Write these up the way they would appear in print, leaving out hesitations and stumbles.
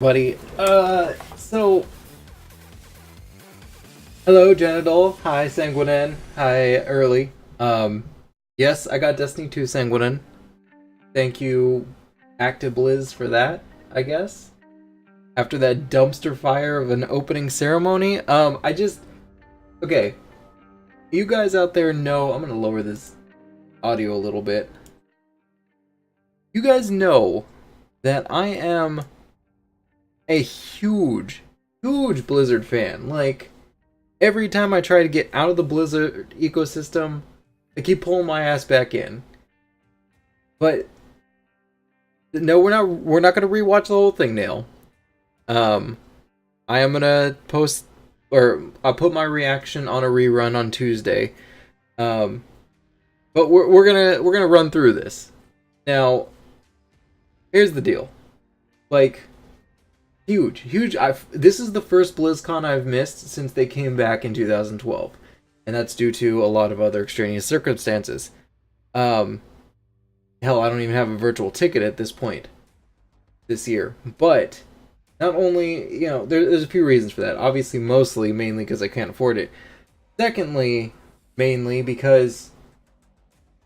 Buddy, so, hello, Genidol. Hi, Sanguinen. Hi, Early. Yes, I got Destiny 2 Sanguinen. Thank you, Active Blizz, for that, I guess. After that dumpster fire of an opening ceremony, okay, you guys out there know, I'm gonna lower this audio a little bit. You guys know that I am a huge Blizzard fan. Like, every time I try to get out of the Blizzard ecosystem, they keep pulling my ass back in. But no, we're not gonna rewatch the whole thing, Nail. I am gonna post, or I'll put my reaction on a rerun on Tuesday. But we're gonna run through this. Now, here's the deal. Like, huge. This is the first BlizzCon I've missed since they came back in 2012, and that's due to a lot of other extraneous circumstances. Hell, I don't even have a virtual ticket at this point this year. But not only, there's a few reasons for that. Obviously, mainly because I can't afford it. Secondly, mainly because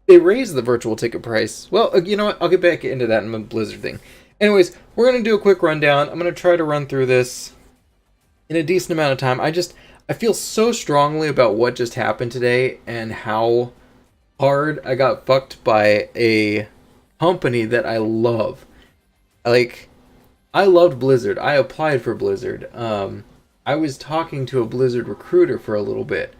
they raised the virtual ticket price. Well, you know what? I'll get back into that in the Blizzard thing. Anyways, we're going to do a quick rundown. I'm going to try to run through this in a decent amount of time. I feel so strongly about what just happened today and how hard I got fucked by a company that I love. Like, I loved Blizzard. I applied for Blizzard. I was talking to a Blizzard recruiter for a little bit.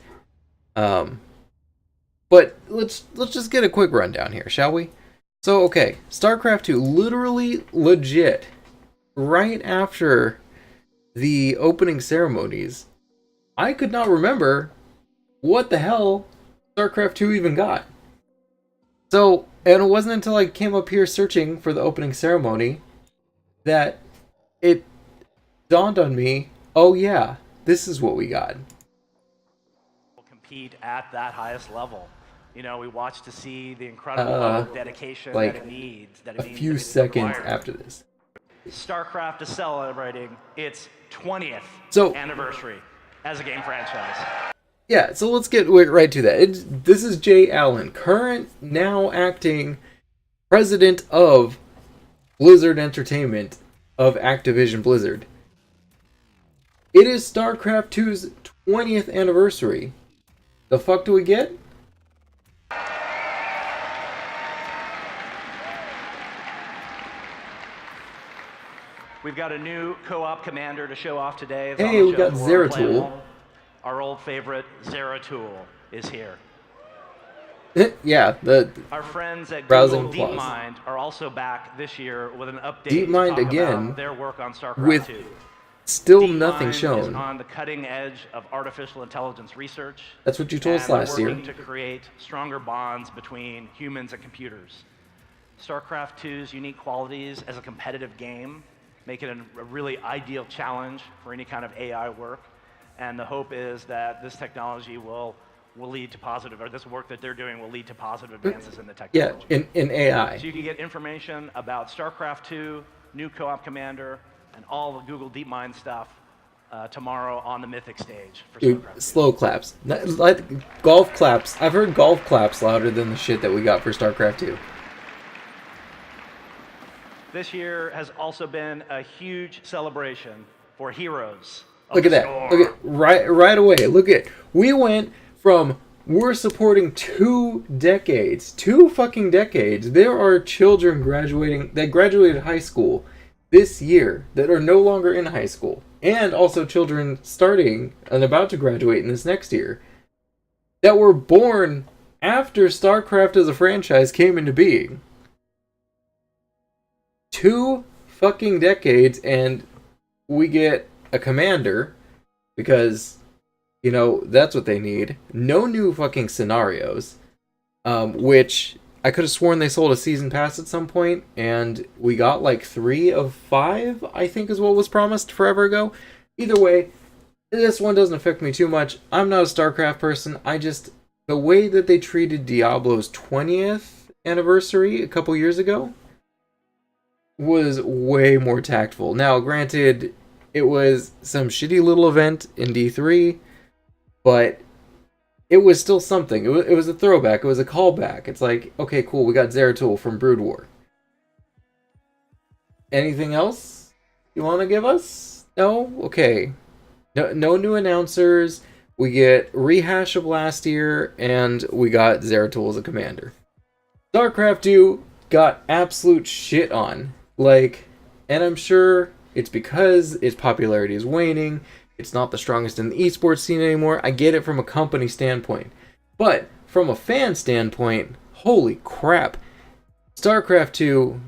But let's just get a quick rundown here, shall we? So, okay, StarCraft 2, literally legit, right after the opening ceremonies, I could not remember what the hell StarCraft 2 even got. So, and it wasn't until I came up here searching for the opening ceremony that it dawned on me, oh yeah, this is what we got. Compete at that highest level. You know, we watch to see the incredible level of dedication that it needs. A few seconds after this. StarCraft is celebrating its 20th anniversary as a game franchise. Yeah, so let's get right to that. This is Jay Allen, current, now acting president of Blizzard Entertainment of Activision Blizzard. It is StarCraft 2's 20th anniversary. The fuck do we get? We've got a new co-op commander to show off today. Hey, we got Zeratul. Our old favorite Zeratul is here. Yeah, our friends at Google DeepMind are also back this year with an update DeepMind to talk again, about their work on StarCraft with 2. Still DeepMind nothing shown. Is on the cutting edge of artificial intelligence research. That's what you told us last year. Working to create stronger bonds between humans and computers. StarCraft 2's unique qualities as a competitive game make it a really ideal challenge for any kind of AI work. And the hope is that this technology will lead to positive, or this work that they're doing will lead to positive advances in the technology. Yeah, in AI. So you can get information about StarCraft 2, new co-op commander, and all the Google DeepMind stuff tomorrow on the Mythic stage for StarCraft 2. Slow claps. Like golf claps. I've heard golf claps louder than the shit that we got for StarCraft 2. This year has also been a huge celebration for heroes. Look at that. Look at right away. Look at, we went from we're supporting 2 decades, 2 fucking decades. There are children that graduated high school this year that are no longer in high school, and also children starting and about to graduate in this next year that were born after StarCraft as a franchise came into being. 2 fucking decades, and we get a commander because, that's what they need. No new fucking scenarios, which I could have sworn they sold a season pass at some point, and we got like 3 of 5, I think is what was promised forever ago. Either way, this one doesn't affect me too much. I'm not a StarCraft person. The way that they treated Diablo's 20th anniversary a couple years ago, was way more tactful. Now, granted, it was some shitty little event in D3, but it was still something. It was a throwback. It was a callback. It's like, okay, cool, we got Zeratul from Brood War. Anything else you want to give us? No? Okay. No new announcers. We get rehash of last year, and we got Zeratul as a commander. StarCraft 2 got absolute shit on. Like, and I'm sure it's because its popularity is waning. It's not the strongest in the esports scene anymore. I get it from a company standpoint. But from a fan standpoint, holy crap. StarCraft 2,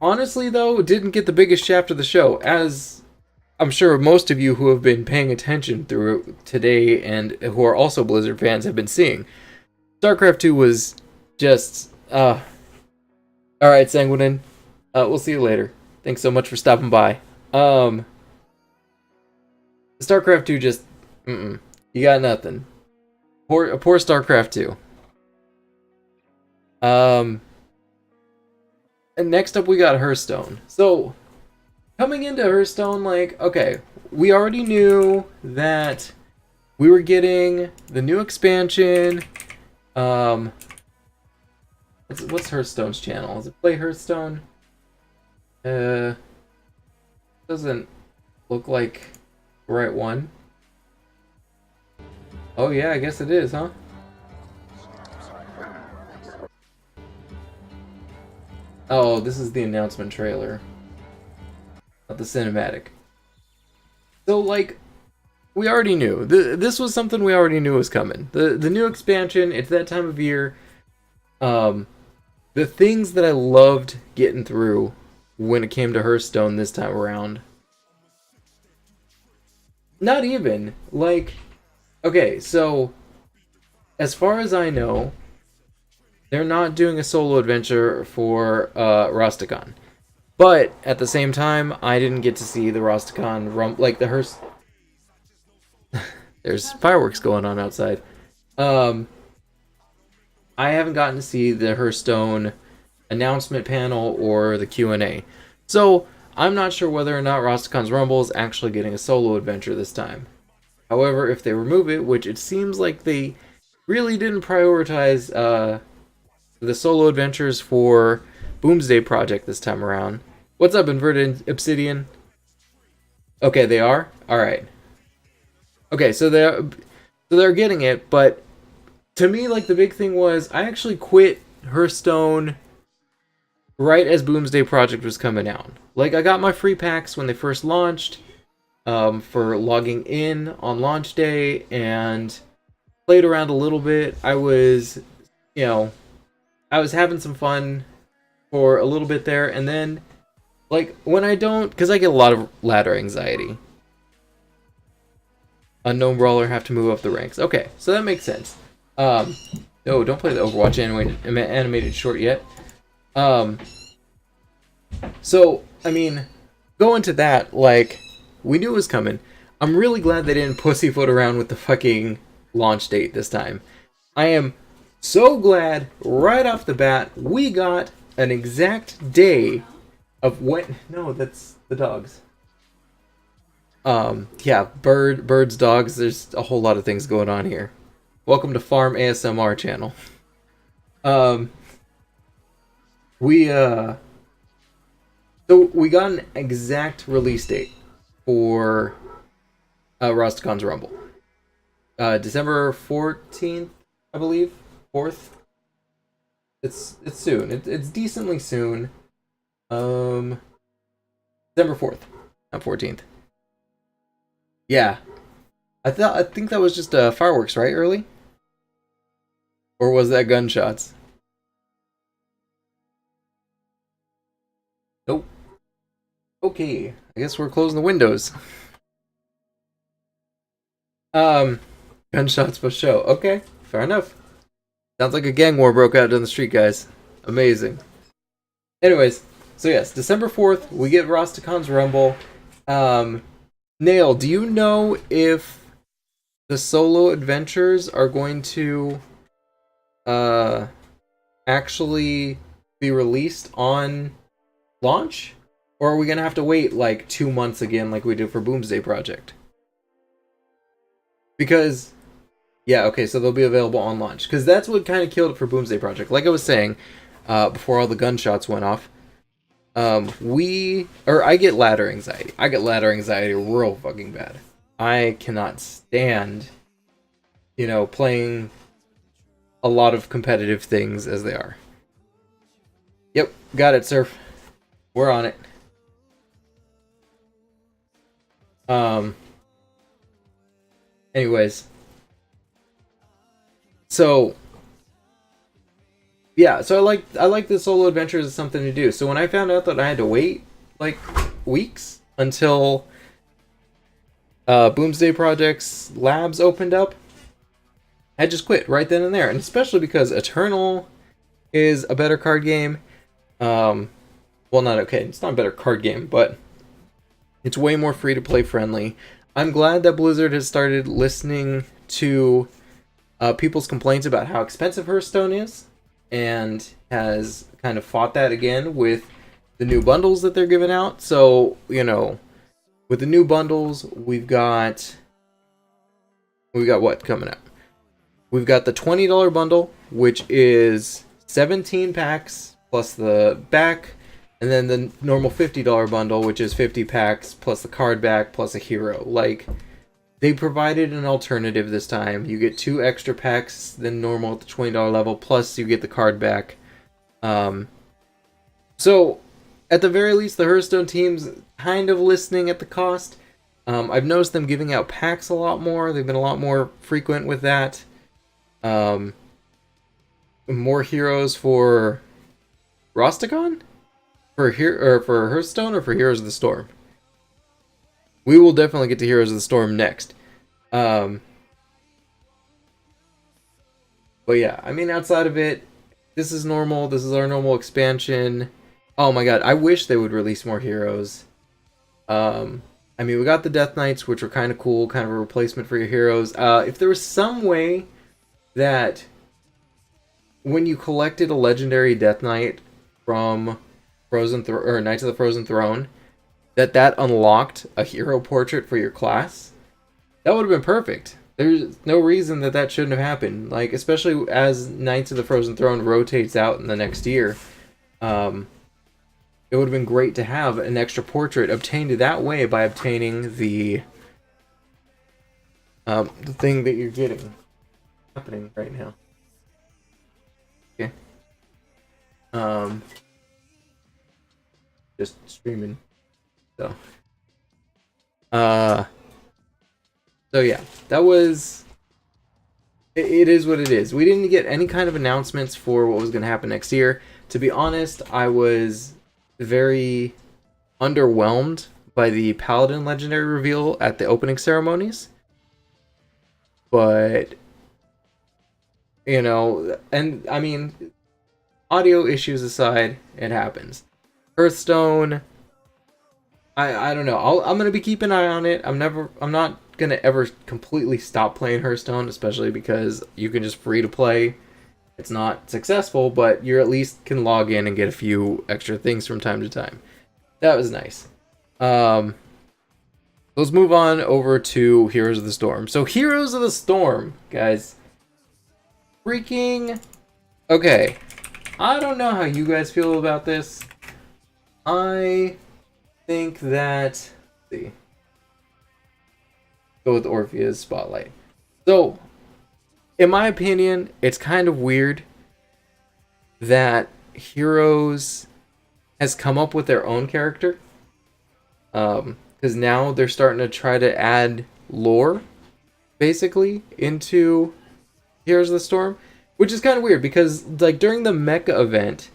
honestly though, didn't get the biggest shaft of the show, as I'm sure most of you who have been paying attention through today and who are also Blizzard fans have been seeing. StarCraft 2 was just, alright, Sanguinin, we'll see you later. Thanks so much for stopping by. StarCraft 2 just, you got nothing. Poor StarCraft 2. And next up we got Hearthstone. So, coming into Hearthstone, like, okay, we already knew that we were getting the new expansion. What's Hearthstone's channel? Is it Play Hearthstone? Doesn't look like the right one. Oh yeah, I guess it is, huh? Oh, this is the announcement trailer. Not the cinematic. So, like, we already knew. This was something we already knew was coming. The new expansion, it's that time of year. The things that I loved getting through when it came to Hearthstone this time around. Not even. Like, okay, so, as far as I know, they're not doing a solo adventure for Rastakhan. But, at the same time, I didn't get to see the Rastakhan like the Hearth... There's fireworks going on outside. I haven't gotten to see the Hearthstone announcement panel or the Q&A. So, I'm not sure whether or not Rastakhan's Rumble is actually getting a solo adventure this time. However, if they remove it, which it seems like they really didn't prioritize the solo adventures for Boomsday Project this time around. What's up, Inverted Obsidian? Okay, they are? Alright. Okay, so they're getting it, but to me, like, the big thing was, I actually quit Hearthstone right as Boomsday Project was coming out. Like, I got my free packs when they first launched, for logging in on launch day, and played around a little bit. I was, I was having some fun for a little bit there, and then, like, when I don't, because I get a lot of ladder anxiety. Unknown Brawler have to move up the ranks. Okay, so that makes sense. No, don't play the Overwatch animated short yet. So, I mean, going to that, like, we knew it was coming. I'm really glad they didn't pussyfoot around with the fucking launch date this time. I am so glad, right off the bat, we got an exact day of when... No, that's the dogs. Yeah, birds, dogs, there's a whole lot of things going on here. Welcome to Farm ASMR channel. So we got an exact release date for Rastakhan's Rumble. December 14th, I believe. 4th. It's soon. It's decently soon. December 4th, not 14th. Yeah. I think that was just fireworks, right, early? Or was that gunshots? Nope. Okay, I guess we're closing the windows. Gunshots for show. Okay, fair enough. Sounds like a gang war broke out down the street, guys. Amazing. Anyways, so yes, December 4th, we get Rastakhan's Rumble. Nail, do you know if the solo adventures are going to actually be released on launch? Or are we going to have to wait like 2 months again like we did for Boomsday Project? Because, yeah, okay, so they'll be available on launch. Because that's what kind of killed it for Boomsday Project. Like I was saying, before all the gunshots went off, I get ladder anxiety. I get ladder anxiety real fucking bad. I cannot stand, playing a lot of competitive things as they are. Yep, got it, Surf. We're on it. Anyways. So, yeah, so I like the solo adventures as something to do. So when I found out that I had to wait, like, weeks until Boomsday Project's labs opened up, I just quit right then and there. And especially because Eternal is a better card game. Well, not okay, it's not a better card game, but it's way more free-to-play friendly. I'm glad that Blizzard has started listening to people's complaints about how expensive Hearthstone is, and has kind of fought that again with the new bundles that they're giving out. So, with the new bundles, we've got what coming up? We've got the $20 bundle, which is 17 packs plus the back, and then the normal $50 bundle, which is 50 packs plus the card back plus a hero. Like, they provided an alternative this time. You get 2 extra packs than normal at the $20 level, plus you get the card back. So, at the very least, the Hearthstone team's kind of listening at the cost. I've noticed them giving out packs a lot more. They've been a lot more frequent with that. More heroes for Rosticon? For Hearthstone, or for Heroes of the Storm? We will definitely get to Heroes of the Storm next. But yeah, I mean, outside of it, this is normal. This is our normal expansion. Oh my god, I wish they would release more heroes. I mean, we got the Death Knights, which were kind of cool, kind of a replacement for your heroes. If there was some way that when you collected a legendary Death Knight from Knights of the Frozen Throne, that unlocked a hero portrait for your class, that would have been perfect. There's no reason that shouldn't have happened. Like, especially as Knights of the Frozen Throne rotates out in the next year, it would have been great to have an extra portrait obtained that way by obtaining the thing that you're getting. Happening right now. Okay. Just streaming. So yeah, that was... It is what it is. We didn't get any kind of announcements for what was going to happen next year. To be honest, I was very underwhelmed by the Paladin Legendary reveal at the opening ceremonies. But, and I mean, audio issues aside, it happens. Hearthstone, I don't know. I'm gonna be keeping an eye on it. I'm not gonna ever completely stop playing Hearthstone, especially because you can just free to play. It's not successful, but you at least can log in and get a few extra things from time to time. That was nice. Let's move on over to Heroes of the Storm. So Heroes of the Storm, guys. Freaking... Okay. I don't know how you guys feel about this. I think that... Let's see. Go with Orphea's Spotlight. So, in my opinion, it's kind of weird that Heroes has come up with their own character. Because now they're starting to try to add lore, basically, into Heroes of the Storm. Which is kind of weird, because like during the Mecha event,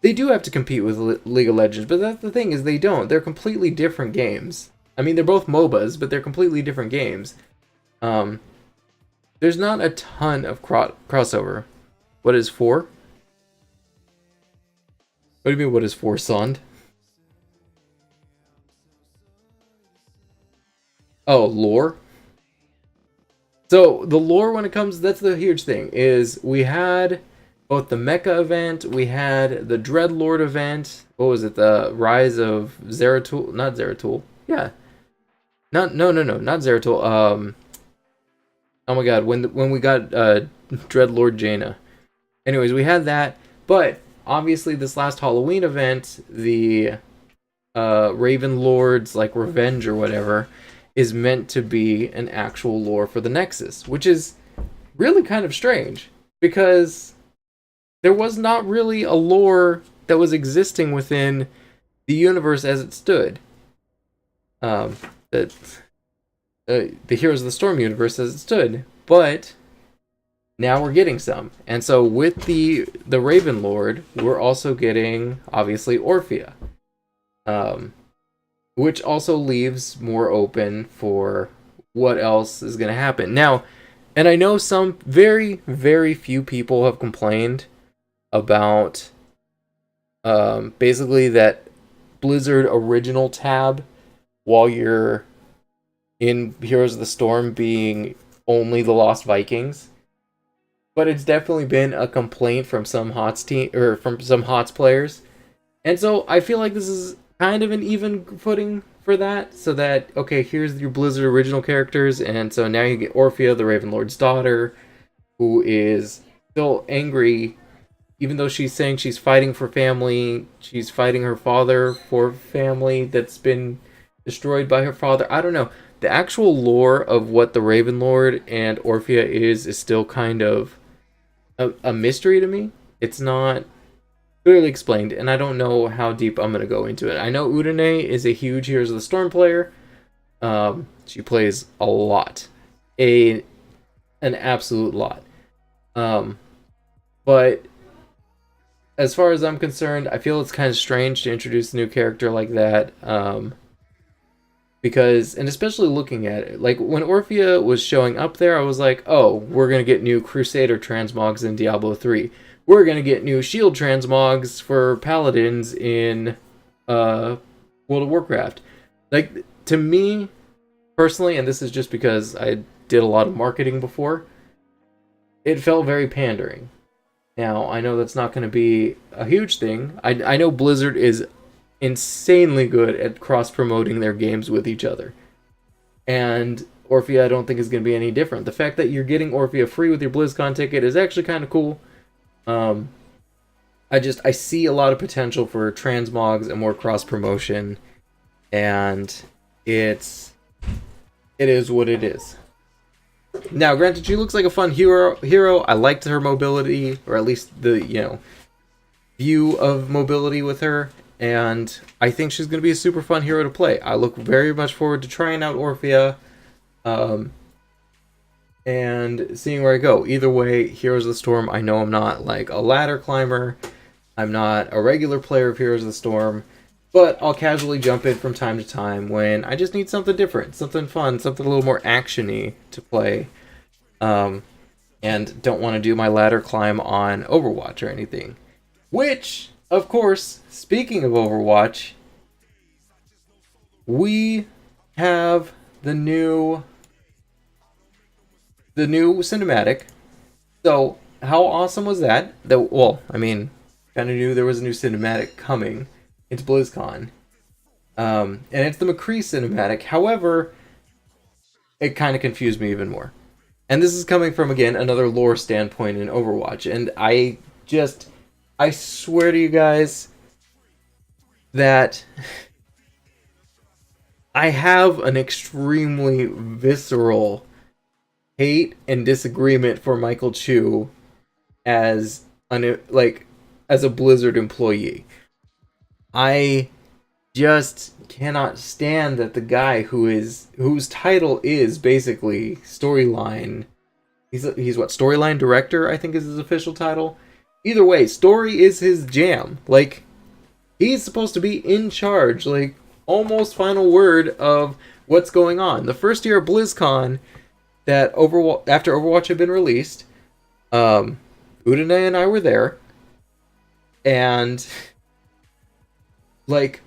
they do have to compete with League of Legends. But that's the thing, is they don't. They're completely different games. I mean, they're both MOBAs, but they're completely different games. There's not a ton of crossover. What is 4? What do you mean, what is 4, Sond? Oh, lore? So, the lore when it comes... That's the huge thing, is we had both the Mecha event, we had the Dreadlord event. What was it? The Rise of Zeratul? Not Zeratul. Yeah. Not no, not Zeratul. Oh my God, when we got Dreadlord Jaina. Anyways, we had that, but obviously this last Halloween event, the Raven Lord's like revenge or whatever, is meant to be an actual lore for the Nexus, which is really kind of strange because there was not really a lore that was existing within the universe as it stood. That the Heroes of the Storm universe as it stood, but now we're getting some. And so with the Raven Lord, we're also getting obviously Orphea, which also leaves more open for what else is going to happen. Now, and I know some very, very few people have complained about basically that Blizzard original tab while you're in Heroes of the Storm being only the Lost Vikings. But it's definitely been a complaint from some HOTS team or from some HOTS players. And so I feel like this is kind of an even footing for that. So that, okay, here's your Blizzard original characters, and so now you get Orphea, the Raven Lord's daughter, who is still angry, even though she's saying she's fighting for family, she's fighting her father for family that's been destroyed by her father. I don't know. The actual lore of what the Raven Lord and Orphea is still kind of a mystery to me. It's not clearly explained, and I don't know how deep I'm going to go into it. I know Udine is a huge Heroes of the Storm player. She plays a lot. An absolute lot. But as far as I'm concerned, I feel it's kind of strange to introduce a new character like that. Because, and especially looking at it, like when Orphea was showing up there, I was like, oh, we're going to get new Crusader transmogs in Diablo 3. We're going to get new shield transmogs for paladins in World of Warcraft. Like, to me, personally, and this is just because I did a lot of marketing before, it felt very pandering. Now, I know that's not going to be a huge thing. I know Blizzard is insanely good at cross-promoting their games with each other. And Orphea I don't think is going to be any different. The fact that you're getting Orphea free with your BlizzCon ticket is actually kind of cool. I see a lot of potential for transmogs and more cross-promotion, and it is what it is. Now, granted, she looks like a fun hero. I liked her mobility, or at least the, view of mobility with her. And I think she's going to be a super fun hero to play. I look very much forward to trying out Orphea. And seeing where I go. Either way, Heroes of the Storm, I know I'm not like a ladder climber. I'm not a regular player of Heroes of the Storm. But I'll casually jump in from time to time when I just need something different, something fun, something a little more action-y to play. And don't want to do my ladder climb on Overwatch or anything. Which, of course, speaking of Overwatch, we have the new cinematic. So, how awesome was that? Well, I mean, kind of knew there was a new cinematic coming into BlizzCon. And it's the McCree cinematic. However, it kind of confused me even more. And this is coming from, again, another lore standpoint in Overwatch. And I swear to you guys that I have an extremely visceral hate and disagreement for Michael Chu as a Blizzard employee. I just cannot stand that the guy whose title is basically storyline. He's what, storyline director, I think is his official title. Either way, story is his jam. Like, he's supposed to be in charge, like almost final word of what's going on. The first year of BlizzCon that after Overwatch had been released, Udine and I were there, and like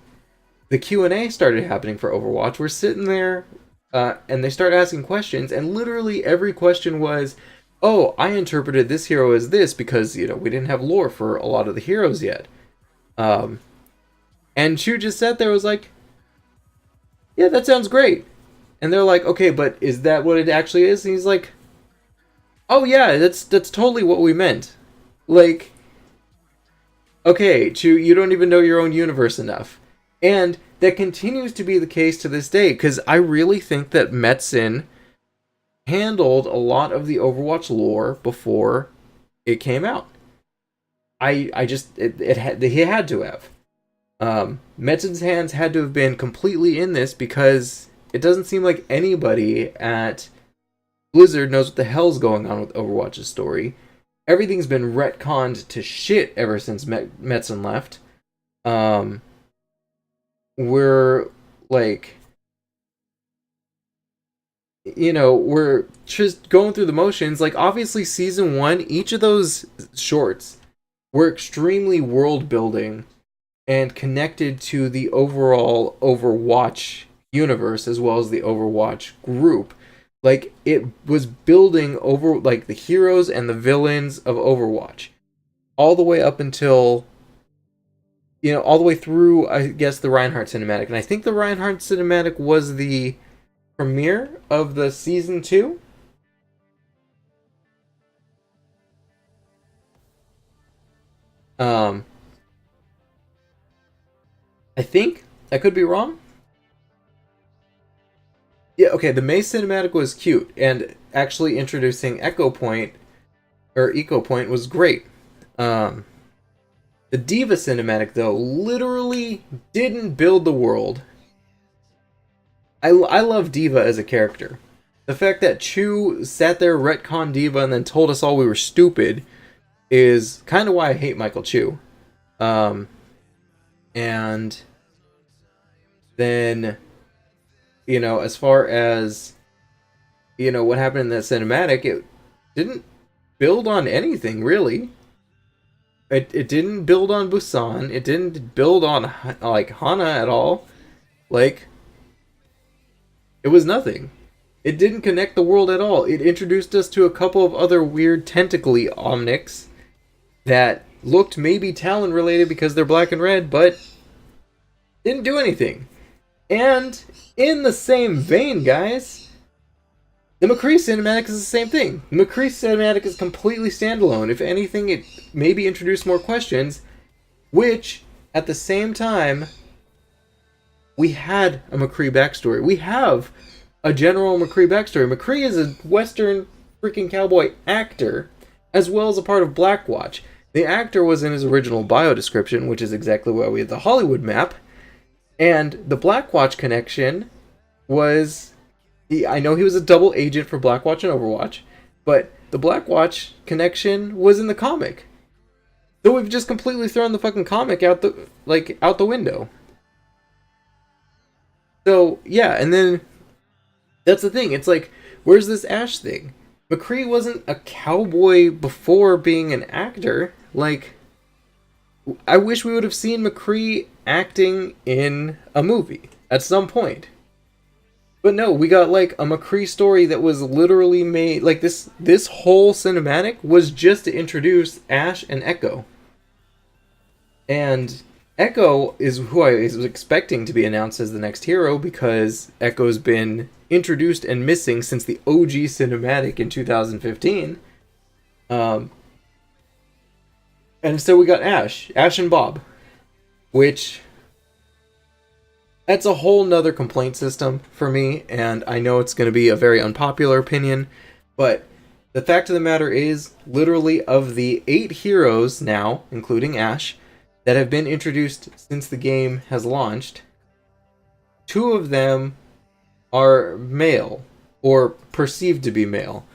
the Q&A started happening for Overwatch. We're sitting there, and they start asking questions, and literally every question was, oh, I interpreted this hero as this because, we didn't have lore for a lot of the heroes yet. Um, and Chu just sat there and was like, yeah, that sounds great. And they're like, okay, but is that what it actually is? And he's like, oh yeah, that's totally what we meant. Like, okay, Chu, you don't even know your own universe enough. And that continues to be the case to this day, because I really think that Metzen handled a lot of the Overwatch lore before it came out. I just, he had to have. Metzen's hands had to have been completely in this because it doesn't seem like anybody at Blizzard knows what the hell's going on with Overwatch's story. Everything's been retconned to shit ever since Metzen left. We're like, we're just going through the motions. Like, obviously, season 1, each of those shorts were extremely world building and connected to the overall Overwatch universe as well as the Overwatch group. Like, it was building over, like, the heroes and the villains of Overwatch. All the way up until, all the way through, I guess, the Reinhardt cinematic. And I think the Reinhardt cinematic was the premiere of the season 2. I think. I could be wrong. Yeah, okay, the Mei cinematic was cute, and actually introducing Echo Point was great. The D.Va cinematic, though, literally didn't build the world. I love D.Va as a character. The fact that Chu sat there, retconned D.Va, and then told us all we were stupid is kind of why I hate Michael Chu. And then, as far as, what happened in that cinematic, it didn't build on anything, really. It didn't build on Busan. It didn't build on, like, Hana at all. Like, it was nothing. It didn't connect the world at all. It introduced us to a couple of other weird tentacly Omnics that looked maybe Talon related because they're black and red, but didn't do anything. And in the same vein, guys, the McCree cinematic is the same thing. The McCree cinematic is completely standalone. If anything, it maybe introduced more questions, which, at the same time, we had a McCree backstory. We have a general McCree backstory. McCree is a Western freaking cowboy actor, as well as a part of Blackwatch. The actor was in his original bio description, which is exactly why we had the Hollywood map. And the Blackwatch connection was... I know he was a double agent for Blackwatch and Overwatch, but the Blackwatch connection was in the comic. So we've just completely thrown the fucking comic out the window. So, yeah, and then that's the thing. It's like, where's this Ash thing? McCree wasn't a cowboy before being an actor. Like, I wish we would have seen McCree acting in a movie at some point. But no, we got like a McCree story that was literally made, like this whole cinematic was just to introduce Ash and Echo. And Echo is who I was expecting to be announced as the next hero because Echo's been introduced and missing since the OG cinematic in 2015. And so we got Ash and Bob, which that's a whole nother complaint system for me, and I know it's going to be a very unpopular opinion, but the fact of the matter is, literally of the 8 heroes now, including Ash, that have been introduced since the game has launched, 2 of them are male, or perceived to be male.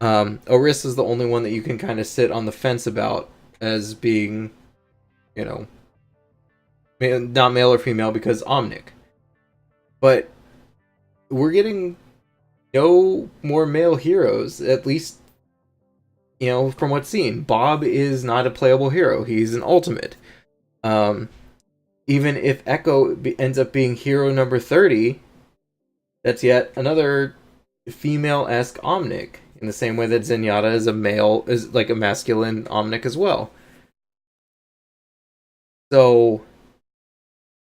Orisa is the only one that you can kind of sit on the fence about as being, not male or female because Omnic. But we're getting no more male heroes, at least, from what's seen. Bob is not a playable hero. He's an ultimate. Even if Echo ends up being hero number 30, that's yet another female-esque Omnic. in the same way that Zenyatta is like a masculine Omnic as well. So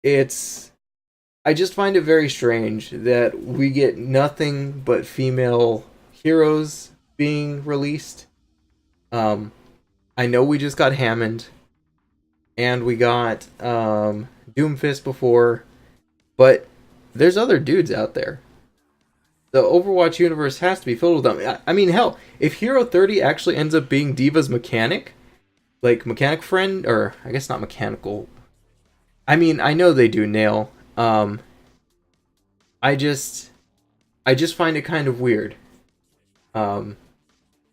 I just find it very strange that we get nothing but female heroes being released. I know we just got Hammond, and we got Doomfist before, but there's other dudes out there. The Overwatch universe has to be filled with them. I mean, hell, if Hero 30 actually ends up being D.Va's mechanic, like mechanic friend, or I guess not mechanical. I mean, I know they do nail. I just find it kind of weird.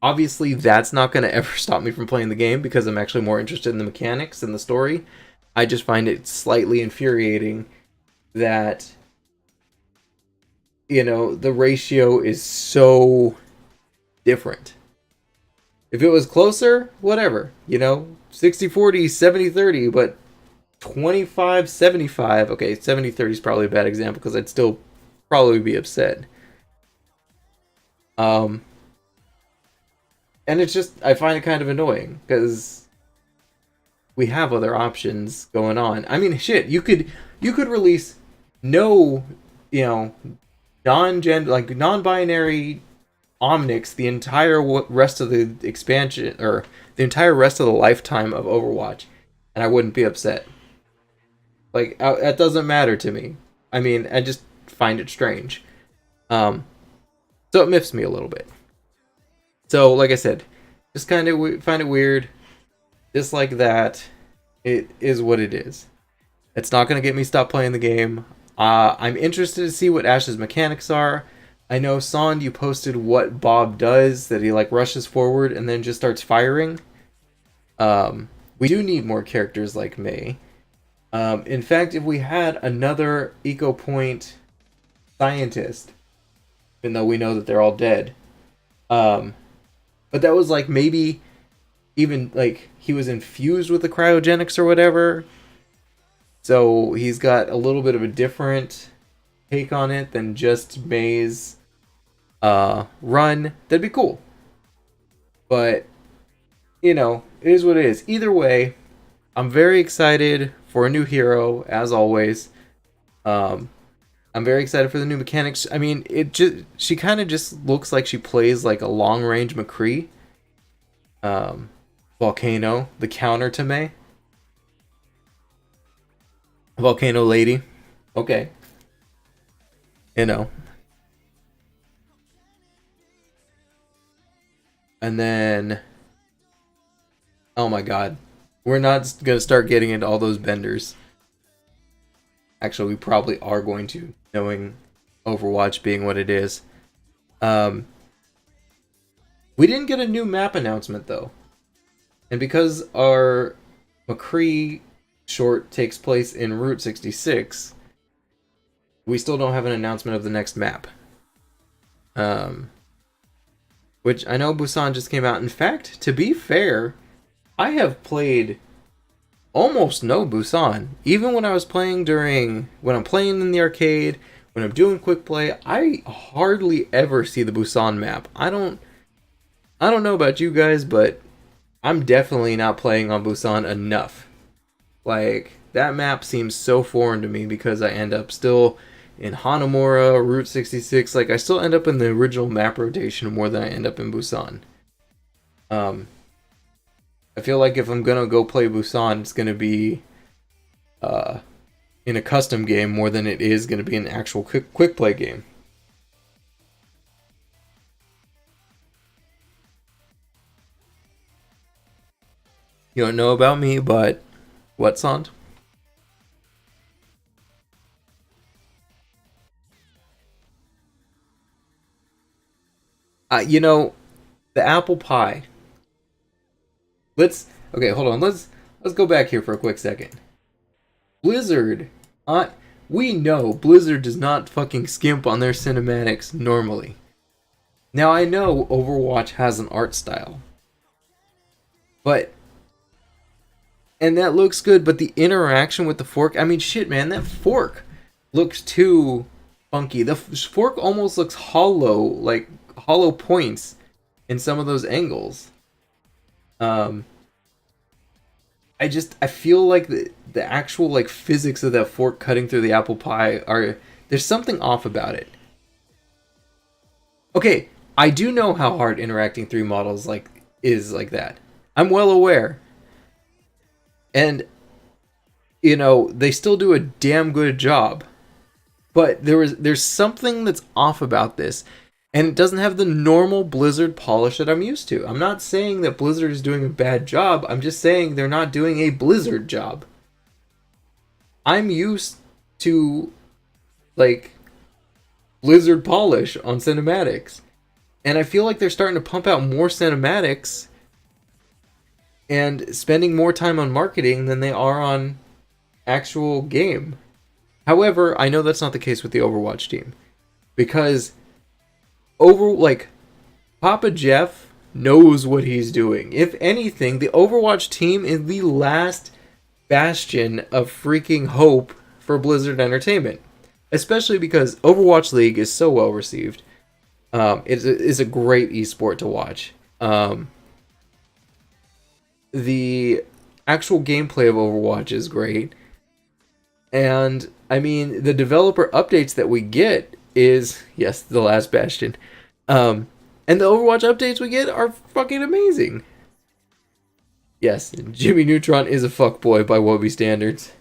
Obviously, that's not going to ever stop me from playing the game because I'm actually more interested in the mechanics and the story. I just find it slightly infuriating that, you know, the ratio is so different. If it was closer, whatever, you know, 60-40, 70-30, but 25-75, okay, 70-30 is probably a bad example because I'd still probably be upset. And it's just, I find it kind of annoying because we have other options going on. I mean, shit, you could release no, you know, non-binary Omnics the entire rest of the expansion, or the entire rest of the lifetime of Overwatch, and I wouldn't be upset. Like, that doesn't matter to me. I mean, I just find it strange. So it miffs me a little bit. So, like I said, just kind of find it weird. Just like that, it is what it is. It's not going to get me stop playing the game. I'm interested to see what Ash's mechanics are. I know, Sond, you posted what Bob does, that he like rushes forward and then just starts firing. We do need more characters like Mei. In fact, if we had another Eco Point scientist, even though we know that they're all dead, but that was like maybe even like he was infused with the cryogenics or whatever, so he's got a little bit of a different take on it than just Mei's run. That'd be cool. But, you know, it is what it is. Either way, I'm very excited for a new hero, as always. I'm very excited for the new mechanics. I mean, she kind of just looks like she plays like a long-range McCree. Volcano, the counter to Mei. Volcano lady. Okay. You know. And then, oh my god, we're not going to start getting into all those benders. Actually, we probably are going to, knowing Overwatch being what it is. We didn't get a new map announcement, though. And because our McCree short takes place in Route 66, we still don't have an announcement of the next map. Which I know Busan just came out. In fact, to be fair, I have played almost no Busan. Even when I was playing when I'm playing in the arcade, when I'm doing quick play, I hardly ever see the Busan map. I don't know about you guys, but I'm definitely not playing on Busan enough. Like, that map seems so foreign to me because I end up still in Hanamura, Route 66, like I still end up in the original map rotation more than I end up in Busan. I feel like if I'm gonna go play Busan, it's gonna be in a custom game more than it is gonna be an actual quick play game. You don't know about me, but what, Sond? You know, the apple pie. Okay, hold on. Let's go back here for a quick second. Blizzard, we know Blizzard does not fucking skimp on their cinematics normally. Now I know Overwatch has an art style, and that looks good, but the interaction with the fork, I mean, shit, man, that fork looks too funky. The fork almost looks hollow, like hollow points. in some of those angles. I feel like the actual like physics of that fork cutting through the apple pie there's something off about it. Okay, I do know how hard interacting 3 models is like that. I'm well aware. And they still do a damn good job. But there's something that's off about this, and it doesn't have the normal Blizzard polish that I'm used to. I'm not saying that Blizzard is doing a bad job. I'm just saying they're not doing a Blizzard job. I'm used to Blizzard polish on cinematics, and I feel like they're starting to pump out more cinematics and spending more time on marketing than they are on actual game. However, I know that's not the case with the Overwatch team, because Papa Jeff knows what he's doing. If anything, the Overwatch team is the last bastion of freaking hope for Blizzard Entertainment, especially because Overwatch League is so well received. It is a great esport to watch. The actual gameplay of Overwatch is great. And, I mean, the developer updates that we get is, yes, the last bastion. And the Overwatch updates we get are fucking amazing. Yes, Jimmy Neutron is a fuckboy by Wobby standards.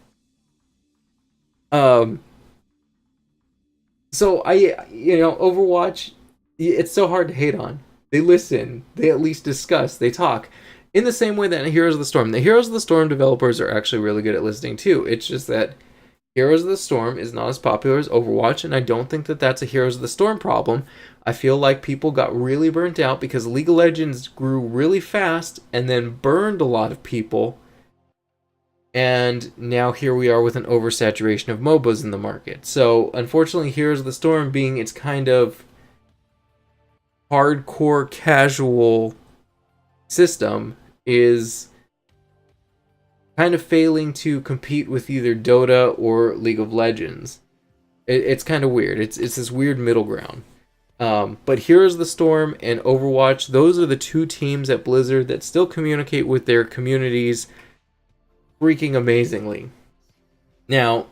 So, Overwatch, it's so hard to hate on. They listen. They at least discuss. They talk. In the same way that Heroes of the Storm. The Heroes of the Storm developers are actually really good at listening, too. It's just that Heroes of the Storm is not as popular as Overwatch, and I don't think that that's a Heroes of the Storm problem. I feel like people got really burnt out because League of Legends grew really fast and then burned a lot of people. And now here we are with an oversaturation of MOBAs in the market. So, unfortunately, Heroes of the Storm being its kind of hardcore casual system is kind of failing to compete with either Dota or League of Legends. It's kind of weird. It's this weird middle ground. But Heroes of the Storm and Overwatch, those are the 2 teams at Blizzard that still communicate with their communities freaking amazingly. Now,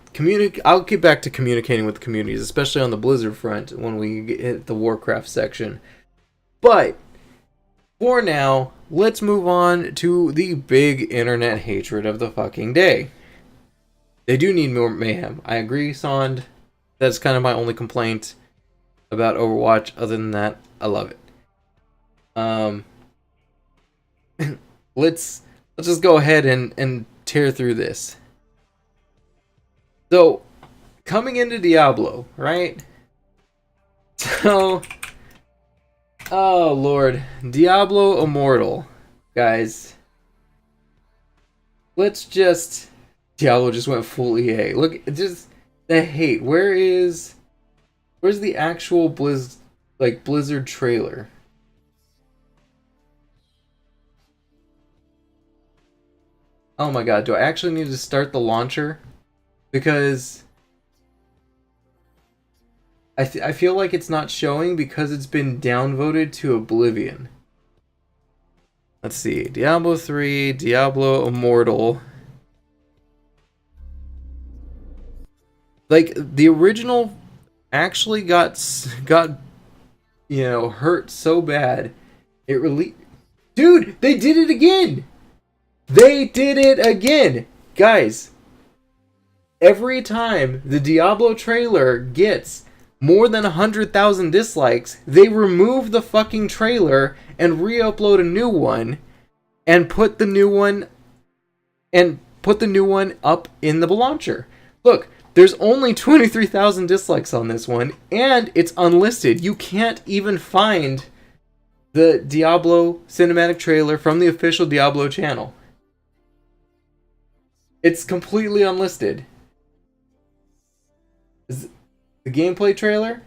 I'll get back to communicating with the communities, especially on the Blizzard front when we hit the Warcraft section. But for now, let's move on to the big internet hatred of the fucking day. They do need more mayhem. I agree, Sond. That's kind of my only complaint about Overwatch. Other than that, I love it. Let's just go ahead and tear through this. So, coming into Diablo, right? So, oh lord, Diablo Immortal, guys. Diablo just went full EA. Look, just the hate. Where's the actual Blizzard trailer? Oh my god, do I actually need to start the launcher? Because I feel like it's not showing because it's been downvoted to oblivion. Let's see. Diablo 3, Diablo Immortal. The original actually got hurt so bad. It really... Dude, they did it again! They did it again! Guys, every time the Diablo trailer gets more than 100,000 dislikes, they remove the fucking trailer and re-upload a new one and put the new one up in the launcher. Look, there's only 23,000 dislikes on this one, and it's unlisted. You can't even find the Diablo cinematic trailer from the official Diablo channel. It's completely unlisted. The gameplay trailer?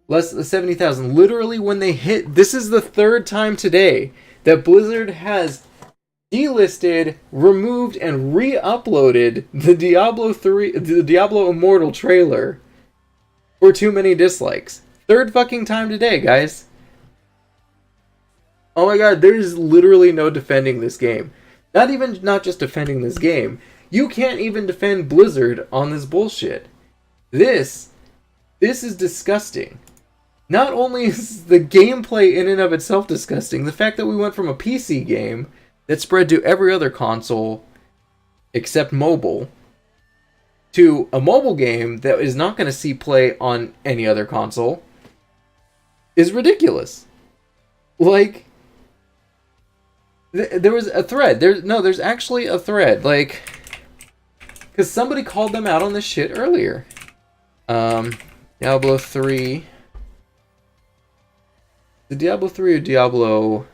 Less than 70,000. Literally, when they hit... This is the 3rd time today that Blizzard has delisted, removed, and re-uploaded the Diablo Immortal trailer for too many dislikes. 3rd fucking time today, guys. Oh my god, there's literally no defending this game. Not just defending this game. You can't even defend Blizzard on this bullshit. This is disgusting. Not only is the gameplay in and of itself disgusting, the fact that we went from a PC game that spread to every other console except mobile to a mobile game that is not going to see play on any other console is ridiculous. Like, there was a thread. There's actually a thread. Like, because somebody called them out on this shit earlier. Diablo 3. The Diablo 3 or Diablo...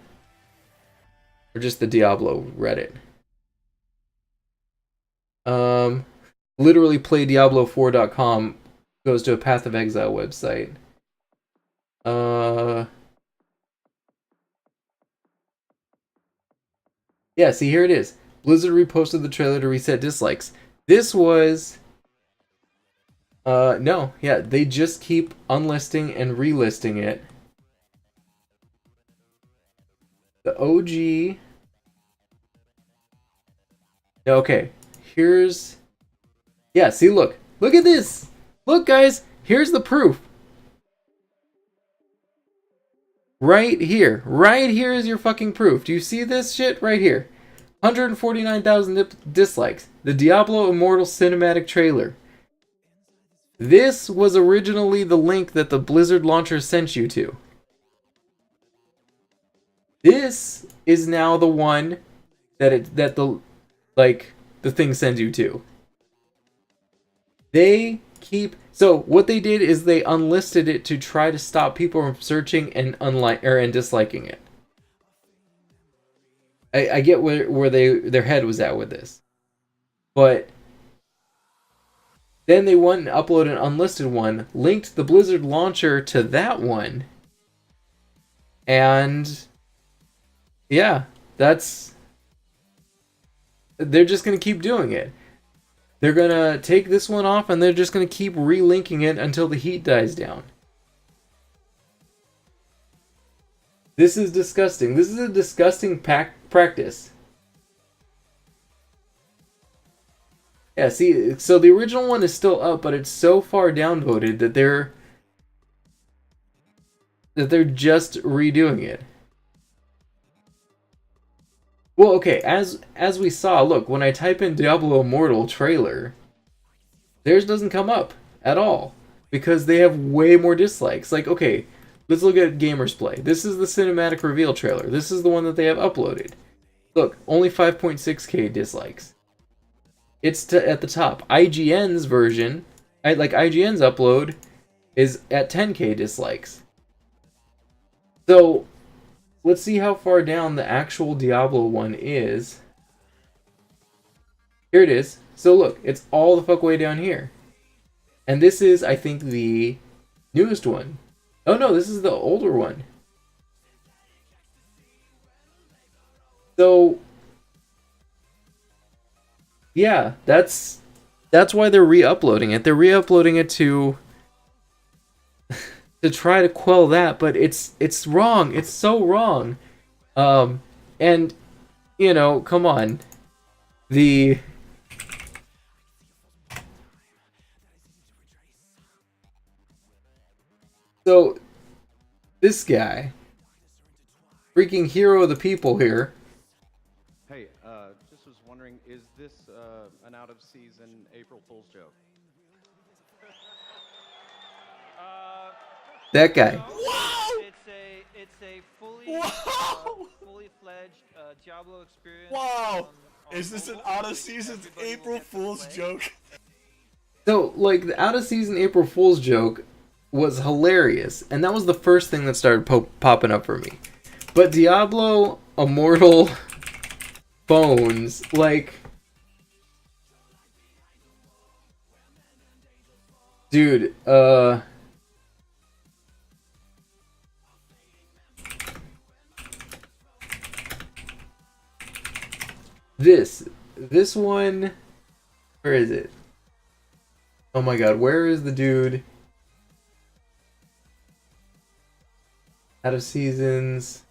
Or just the Diablo Reddit. Literally playdiablo4.com goes to a Path of Exile website. Yeah, see, here it is. Blizzard reposted the trailer to reset dislikes. This was... no. Yeah, they just keep unlisting and relisting it. The OG... Okay, here's... Yeah, see, look. Look at this! Look, guys! Here's the proof. Right here. Right here is your fucking proof. Do you see this shit? Right here. 149,000 dislikes. The Diablo Immortal cinematic trailer. This was originally the link that the Blizzard launcher sent you to. This is now the one that the thing sends you to. They keep... So what they did is they unlisted it to try to stop people from searching and disliking it. I get where their head was at with this, but then they went and uploaded an unlisted one, linked the Blizzard launcher to that one, and yeah, they're just gonna keep doing it. They're gonna take this one off and they're just gonna keep relinking it until the heat dies down. This is disgusting. This is a disgusting practice. Yeah, see, so the original one is still up, but it's so far downvoted that they're just redoing it. Well, okay, as we saw, look, when I type in Diablo Immortal trailer, theirs doesn't come up at all because they have way more dislikes. Like, okay, let's look at Gamers Play. This is the cinematic reveal trailer. This is the one that they have uploaded. Look, only 5.6k dislikes. It's at the top. IGN's version, IGN's upload, is at 10k dislikes. So, let's see how far down the actual Diablo one is. Here it is. So look, it's all the fuck way down here. And this is, I think, the newest one. Oh no, this is the older one. So, yeah, that's why they're re-uploading it. They're re-uploading it to try to quell that, but it's wrong. It's so wrong. And you know, come on. So this guy, freaking hero of the people here. Hey, just was wondering, is this an out-of-season April Fool's joke? That guy. Whoa! It's a fully fledged Diablo experience. Wow! On Is this an mobile. out-of-season Everybody April will get to Fool's play. joke? So, like, the out-of-season April Fool's joke was hilarious, and that was the first thing that started popping up for me. But Diablo Immortal phones, like... Dude, This one... Where is it? Oh my god, where is the dude? Out of seasons...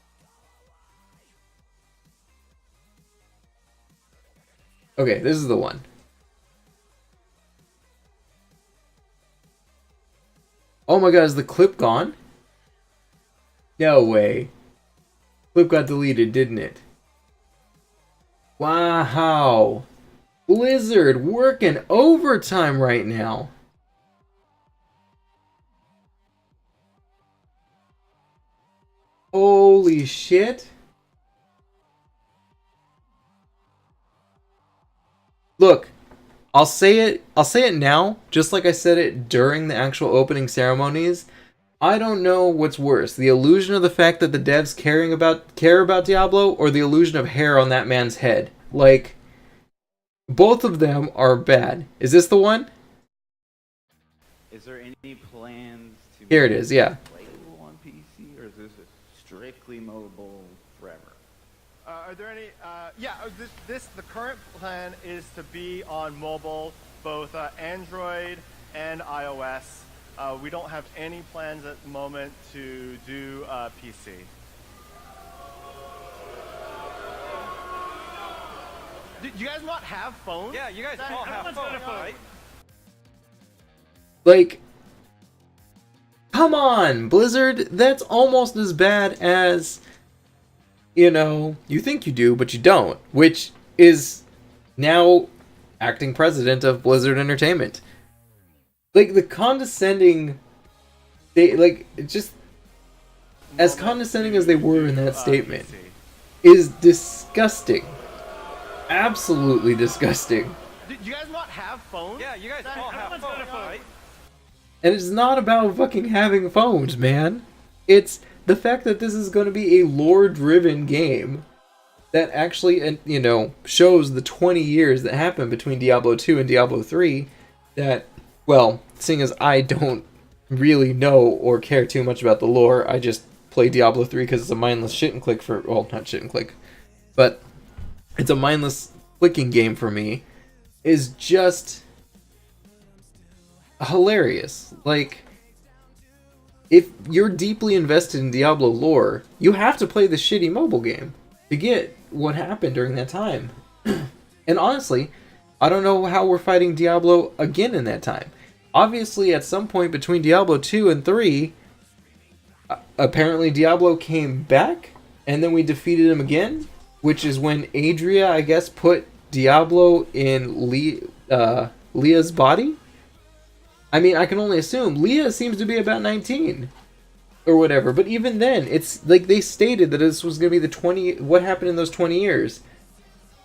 Okay, this is the one. Oh my god, is the clip gone? No way. Clip got deleted, didn't it? Wow. Blizzard working overtime right now. Holy shit. Look, I'll say it now, just like I said it during the actual opening ceremonies. I don't know what's worse, the illusion of the fact that the devs care about Diablo, or the illusion of hair on that man's head. Like, both of them are bad. Is this the one? Is there any plans to Here it is, yeah. playable on PC, or is this strictly mobile forever? Are there any? The current plan is to be on mobile, both Android and iOS. We don't have any plans at the moment to do PC. Do you guys not have phones? Yeah, you guys all have phones, right? Like, come on, Blizzard, that's almost as bad as, you know, you think you do, but you don't, which is now acting president of Blizzard Entertainment. Like, the condescending, just as condescending as they were in that statement, is disgusting. Absolutely disgusting. Do you guys not have phones? Yeah, you guys all have phones, right? And it's not about fucking having phones, man. It's the fact that this is going to be a lore-driven game that actually, you know, shows the 20 years that happened between Diablo 2 and Diablo 3 that, well, seeing as I don't really know or care too much about the lore, I just play Diablo 3 because it's a mindless shit and click for, well, not shit and click, but it's a mindless clicking game for me, is just hilarious. Like, if you're deeply invested in Diablo lore, you have to play the shitty mobile game to get what happened during that time. And honestly, I don't know how we're fighting Diablo again in that time. Obviously, at some point between Diablo 2 and 3, apparently Diablo came back, and then we defeated him again, which is when Adria, I guess, put Diablo in Leah's body. I mean, I can only assume. Leah seems to be about 19 or whatever, but even then, it's like they stated that this was going to be what happened in those 20 years.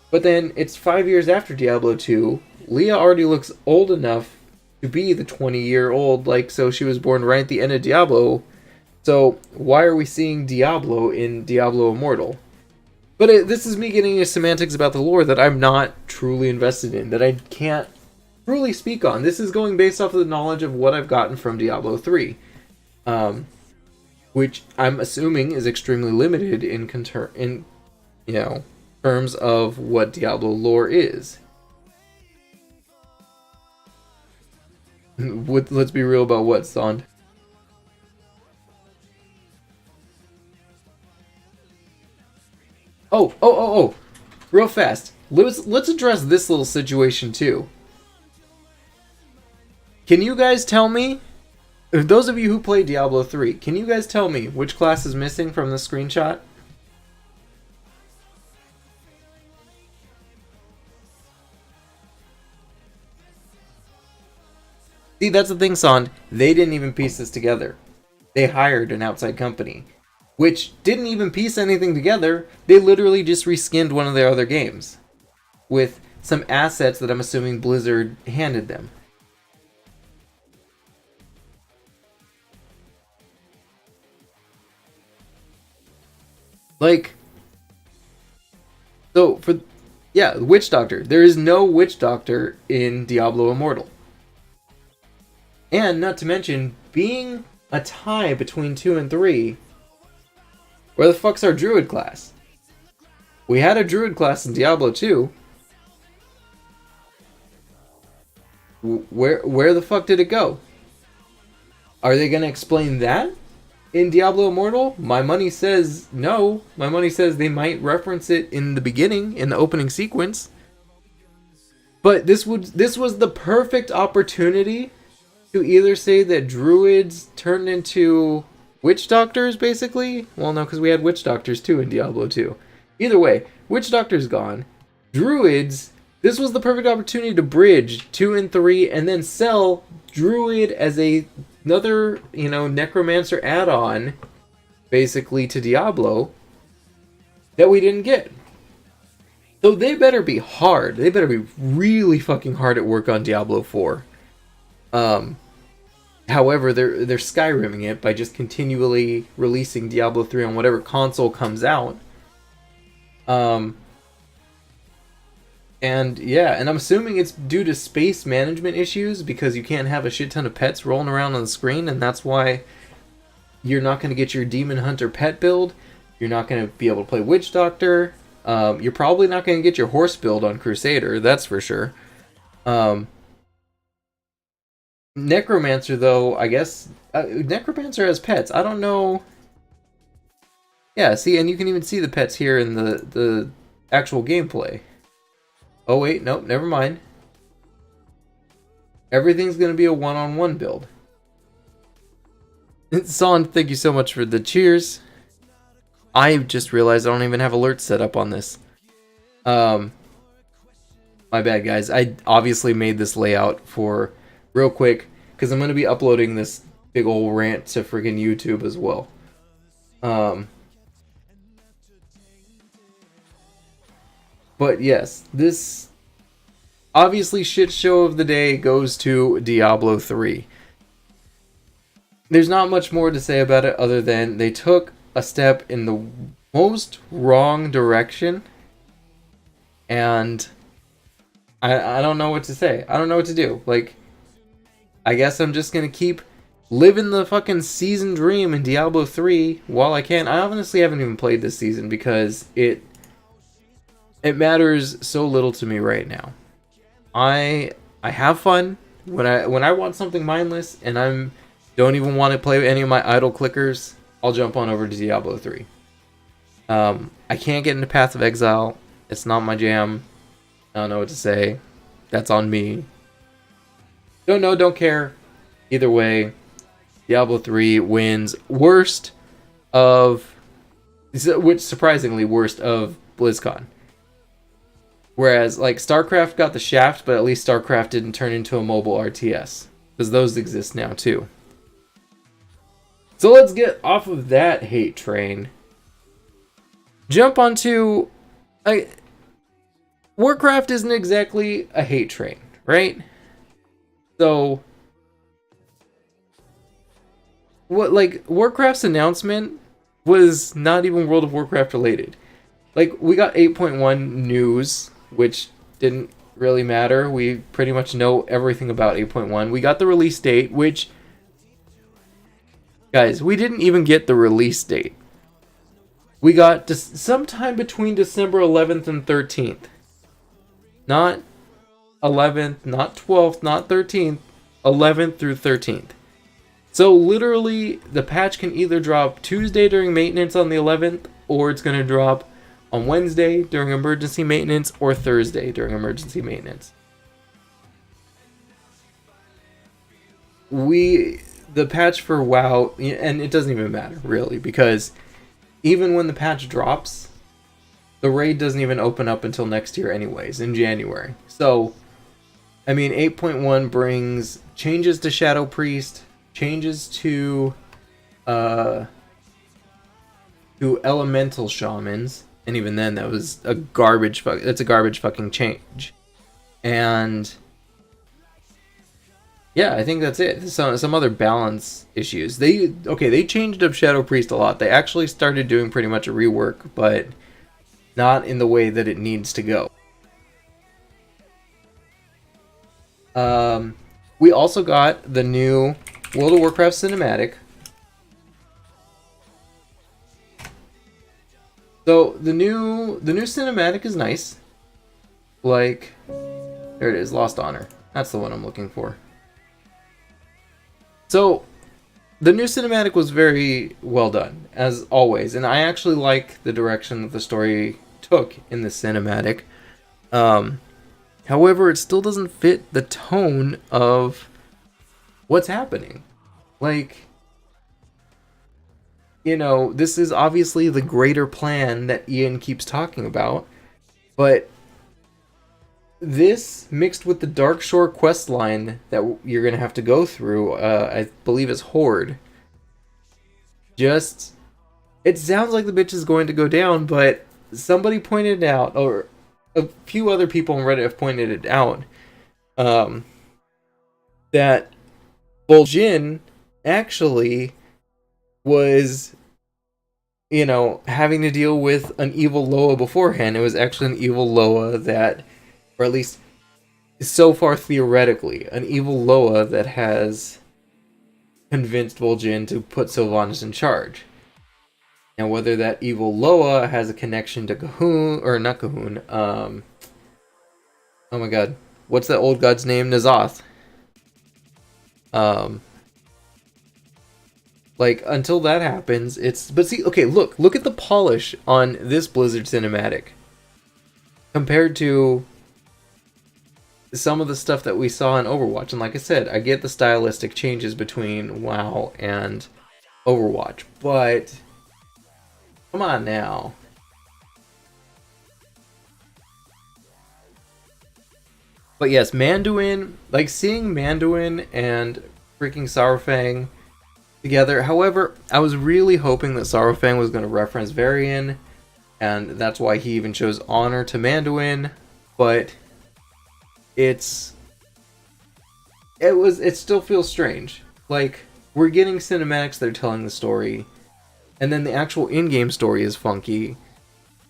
But then it's 5 years after Diablo 2. Leah already looks old enough to be the 20-year-old, like, so she was born right at the end of Diablo. So why are we seeing Diablo in Diablo Immortal? But this is me getting into semantics about the lore that I'm not truly invested in, that I can't truly speak on. This is going based off of the knowledge of what I've gotten from Diablo 3, which I'm assuming is extremely limited in terms of what Diablo lore is. Let's be real about what, Sond? Oh, real fast. Let's address this little situation too. Can you guys tell me, those of you who played Diablo 3, can you guys tell me which class is missing from the screenshot? See, that's the thing, Sond. They didn't even piece this together. They hired an outside company, which didn't even piece anything together. They literally just reskinned one of their other games with some assets that I'm assuming Blizzard handed them. Like, so Witch Doctor. There is no Witch Doctor in Diablo Immortal. And not to mention, being a tie between 2 and 3, where the fuck's our Druid class? We had a Druid class in Diablo 2. Where the fuck did it go? Are they gonna explain that in Diablo Immortal? My money says no. My money says they might reference it in the beginning, in the opening sequence. But this was the perfect opportunity to either say that druids turned into witch doctors, basically. Well, no, because we had witch doctors too in Diablo 2. Either way, witch doctor's gone. Druids, this was the perfect opportunity to bridge 2 and 3 and then sell druid as another, necromancer add-on, basically, to Diablo that we didn't get. So they better be hard. They better be really fucking hard at work on Diablo 4. However, they're Skyrimming it by just continually releasing Diablo 3 on whatever console comes out. And I'm assuming it's due to space management issues because you can't have a shit ton of pets rolling around on the screen, and that's why you're not going to get your Demon Hunter pet build. You're not going to be able to play Witch Doctor. You're probably not going to get your horse build on Crusader, that's for sure. Necromancer, though, I guess... Necromancer has pets. I don't know... Yeah, see, and you can even see the pets here in the actual gameplay. Oh, wait, nope, never mind. Everything's going to be a one-on-one build. Son, thank you so much for the cheers. I just realized I don't even have alerts set up on this. My bad, guys. I obviously made this layout for real quick because I'm going to be uploading this big old rant to freaking YouTube as well. But yes, this obviously shit show of the day goes to Diablo 3. There's not much more to say about it other than they took a step in the most wrong direction, and I don't know what to say. I don't know what to do. Like, I guess I'm just gonna keep living the fucking season dream in Diablo 3 while I can. I honestly haven't even played this season because it matters so little to me right now. I have fun when I want something mindless and don't even want to play any of my idle clickers. I'll jump on over to Diablo 3. I can't get into Path of Exile. It's not my jam. I don't know what to say. That's on me. Don't know, don't care. Either way, Diablo 3 wins which surprisingly worst of BlizzCon. Whereas, like, StarCraft got the shaft, but at least StarCraft didn't turn into a mobile RTS. Because those exist now, too. So let's get off of that hate train. Jump onto... Warcraft isn't exactly a hate train, right? So... Warcraft's announcement was not even World of Warcraft related. Like, we got 8.1 news, which didn't really matter. We pretty much know everything about 8.1. We got the release date, which... Guys, we didn't even get the release date. We got sometime between December 11th and 13th. Not 11th, not 12th, not 13th. 11th through 13th. So literally, the patch can either drop Tuesday during maintenance on the 11th, or it's going to drop on Wednesday during emergency maintenance, or Thursday during emergency maintenance. The patch for WoW, and it doesn't even matter, really, because even when the patch drops, the raid doesn't even open up until next year anyways, in January. So, I mean, 8.1 brings changes to Shadow Priest, changes to Elemental Shamans, and even then, that was a garbage fucking change. And... yeah, I think that's it. Some other balance issues. They changed up Shadow Priest a lot. They actually started doing pretty much a rework, but not in the way that it needs to go. We also got the new World of Warcraft cinematic. So the new cinematic is nice. Like, there it is, Lost Honor. That's the one I'm looking for. So, the new cinematic was very well done, as always, and I actually like the direction that the story took in the cinematic. However, it still doesn't fit the tone of what's happening. Like, you know, this is obviously the greater plan that Ian keeps talking about, but this mixed with the Dark Shore quest line that you're going to have to go through, I believe it's Horde, just, it sounds like the bitch is going to go down, but somebody pointed out, or a few other people on Reddit have pointed it out, that Vol'jin actually was, you know, having to deal with an evil Loa beforehand. It was actually an evil Loa that, or at least so far theoretically, an evil Loa that has convinced Vol'jin to put Sylvanas in charge. Now, whether that evil Loa has a connection to Cahoon, or not Cahoon, oh my god, what's that old god's name? N'Zoth. Like, until that happens, it's... But see, okay, look at the polish on this Blizzard cinematic. Compared to some of the stuff that we saw in Overwatch. And like I said, I get the stylistic changes between WoW and Overwatch. But, come on now. But yes, Manduin, like seeing Manduin and freaking Saurfang together. However, I was really hoping that Saurfang was going to reference Varian, and that's why he even shows honor to Manduin, but it still feels strange. Like, we're getting cinematics that are telling the story, and then the actual in-game story is funky,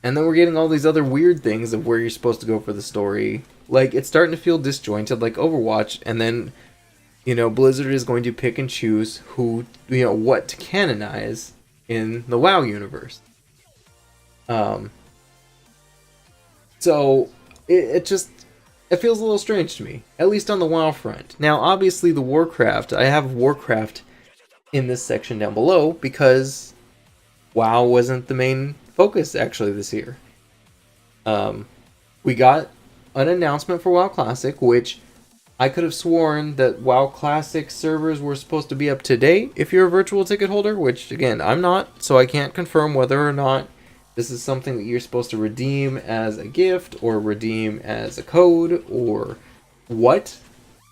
and then we're getting all these other weird things of where you're supposed to go for the story. Like, it's starting to feel disjointed like Overwatch, and then, you know, Blizzard is going to pick and choose who, you know, what to canonize in the WoW universe. So, it feels a little strange to me, at least on the WoW front. Now, obviously, the Warcraft, I have Warcraft in this section down below, because WoW wasn't the main focus, actually, this year. We got an announcement for WoW Classic, which I could have sworn that WoW Classic servers were supposed to be up to date if you're a virtual ticket holder, which, again, I'm not, so I can't confirm whether or not this is something that you're supposed to redeem as a gift, or redeem as a code, or what.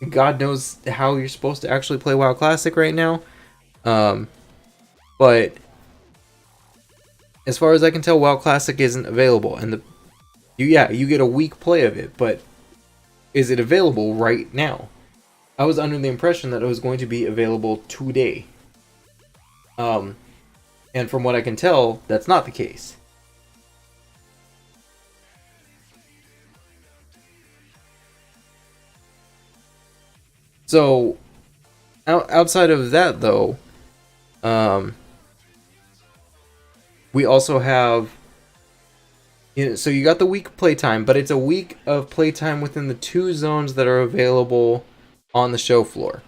God knows how you're supposed to actually play WoW Classic right now. But as far as I can tell, WoW Classic isn't available, and you get a week play of it, but is it available right now? I was under the impression that it was going to be available today. And from what I can tell, that's not the case. So, outside of that, though, we also have, you know, so you got the week playtime, but it's a week of playtime within the 2 zones that are available on the show floor.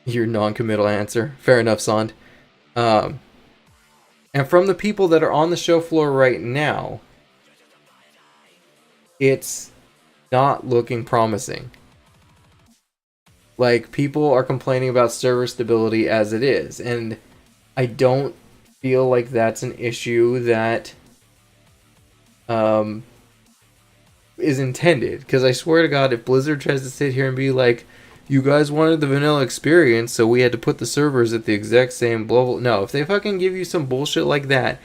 Your non-committal answer. Fair enough, Sond. And from the people that are on the show floor right now, it's not looking promising. Like, people are complaining about server stability as it is, and I don't feel like that's an issue that is intended. Because I swear to God, if Blizzard tries to sit here and be like, you guys wanted the vanilla experience, so we had to put the servers at the exact same blah blah. No, if they fucking give you some bullshit like that,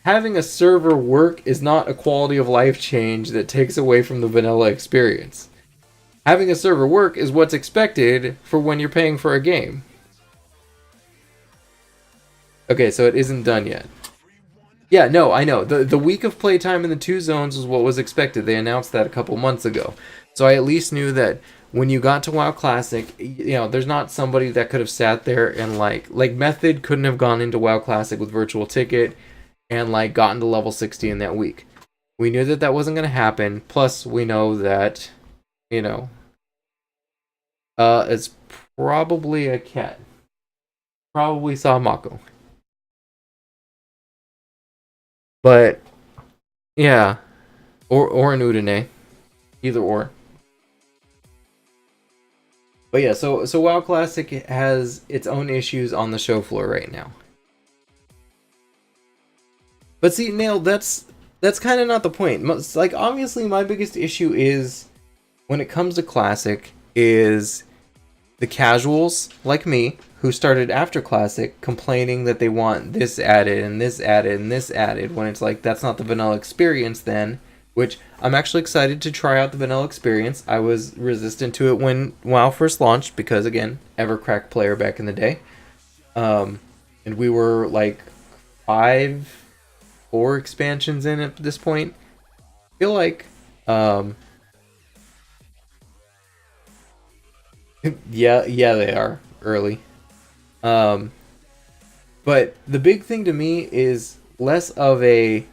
having a server work is not a quality of life change that takes away from the vanilla experience. Having a server work is what's expected for when you're paying for a game. Okay, so it isn't done yet. Yeah, no, I know. The week of playtime in the 2 zones was what was expected. They announced that a couple months ago. So I at least knew that when you got to WoW Classic, you know, there's not somebody that could have sat there and like Method couldn't have gone into WoW Classic with Virtual Ticket and like gotten to level 60 in that week. We knew that that wasn't going to happen. Plus, we know that, you know, it's probably a cat. Probably saw Mako. But, yeah. Or an Udine. Either or. But yeah, so WoW Classic has its own issues on the show floor right now. But see, Nail, that's kind of not the point. Like, obviously, my biggest issue is, when it comes to Classic, is the casuals, like me, who started after Classic, complaining that they want this added, and this added, and this added, when it's like, that's not the vanilla experience then, which I'm actually excited to try out the vanilla experience. I was resistant to it when WoW first launched, because, again, Evercrack player back in the day. And we were, like, 4 expansions in at this point. I feel like, yeah, they are early. But the big thing to me is less of a,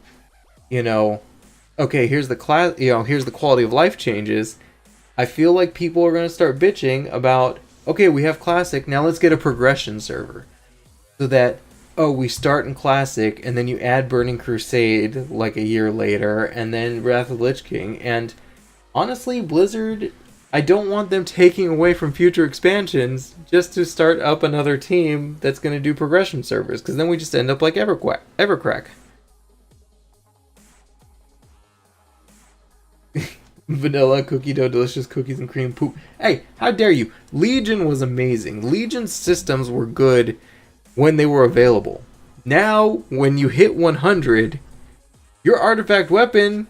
okay, here's the here's the quality of life changes. I feel like people are going to start bitching about, okay, we have Classic, now let's get a progression server. So that, we start in Classic, and then you add Burning Crusade like a year later, and then Wrath of the Lich King. And honestly, Blizzard, I don't want them taking away from future expansions just to start up another team that's going to do progression servers, because then we just end up like Evercrack. Vanilla, cookie dough, delicious cookies and cream poop. Hey, how dare you? Legion was amazing. Legion's systems were good when they were available. Now, when you hit 100, your artifact weapon,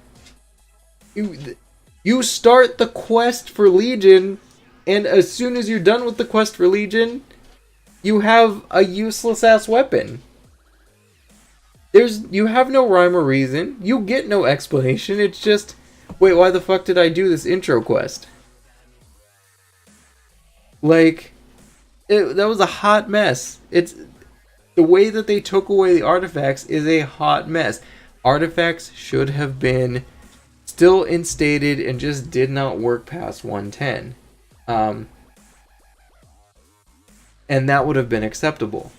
you start the quest for Legion, and as soon as you're done with the quest for Legion, you have a useless ass weapon. You have no rhyme or reason. You get no explanation. It's just, wait, why the fuck did I do this intro quest? Like, that was a hot mess. It's the way that they took away the artifacts is a hot mess. Artifacts should have been still instated and just did not work past 110. And that would have been acceptable.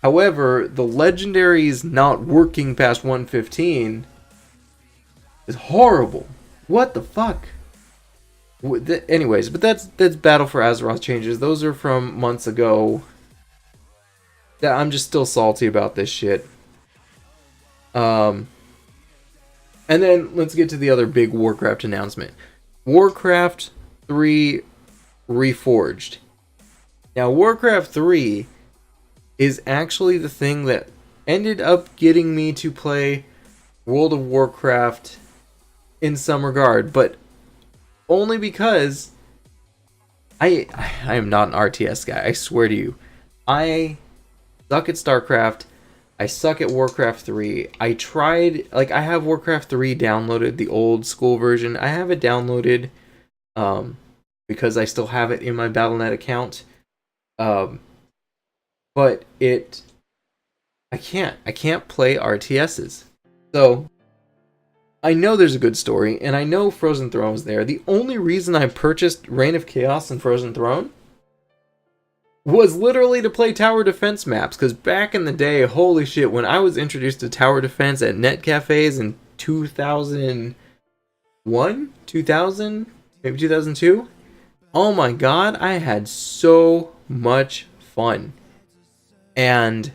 However, the legendaries not working past 115 is horrible. What the fuck? Anyways, but that's Battle for Azeroth changes. Those are from months ago. I'm just still salty about this shit. And then let's get to the other big Warcraft announcement. Warcraft 3 Reforged. Now, Warcraft 3 is actually the thing that ended up getting me to play World of Warcraft in some regard, but only because I am not an RTS guy. I swear to you. I suck at StarCraft. I suck at Warcraft 3. I tried, I have Warcraft 3 downloaded, the old school version. I have it downloaded because I still have it in my Battle.net account. But I can't play RTSs. So, I know there's a good story, and I know Frozen Throne was there. The only reason I purchased Reign of Chaos and Frozen Throne was literally to play tower defense maps, because back in the day, holy shit, when I was introduced to tower defense at net cafes in 2001, 2000, maybe 2002, oh my god, I had so much fun. And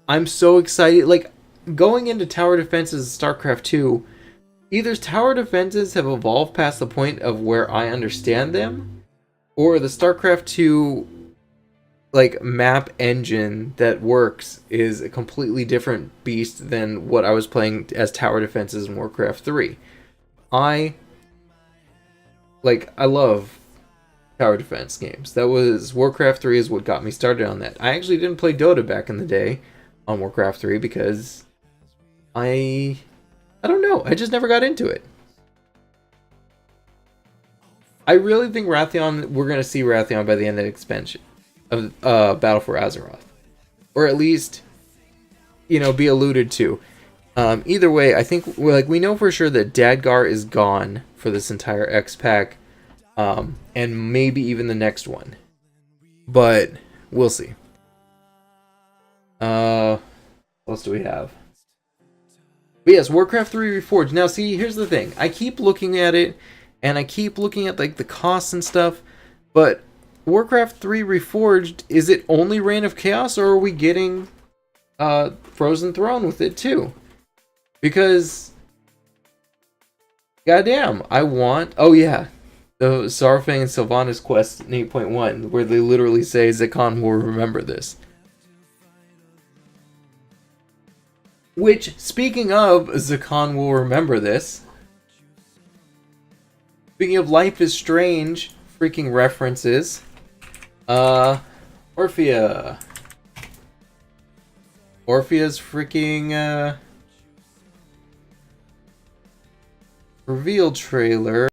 I'm so excited, going into tower defenses in StarCraft 2, either tower defenses have evolved past the point of where I understand them, or the StarCraft 2 map engine that works is a completely different beast than what I was playing as tower defenses in Warcraft 3. I love tower defense games. Warcraft 3 is what got me started on that. I actually didn't play Dota back in the day on Warcraft 3 because I don't know, I just never got into it. I really think we're going to see Wrathion by the end of the expansion of Battle for Azeroth. Or at least, be alluded to. Either way, I think we know for sure that Dadgar is gone for this entire X-Pack. And maybe even the next one. But we'll see. What else do we have? But yes, Warcraft 3 Reforged. Now, see, here's the thing. I keep looking at it, and I keep looking at like the costs and stuff, but Warcraft 3 Reforged, is it only Reign of Chaos, or are we getting Frozen Throne with it too? Because, goddamn, I want... Oh yeah, the Saurfang and Sylvanas quest in 8.1, where they literally say Zakhan will remember this. Which, speaking of Zakhan will remember this, speaking of Life is Strange freaking references, Orphea. Orphea's freaking reveal trailer.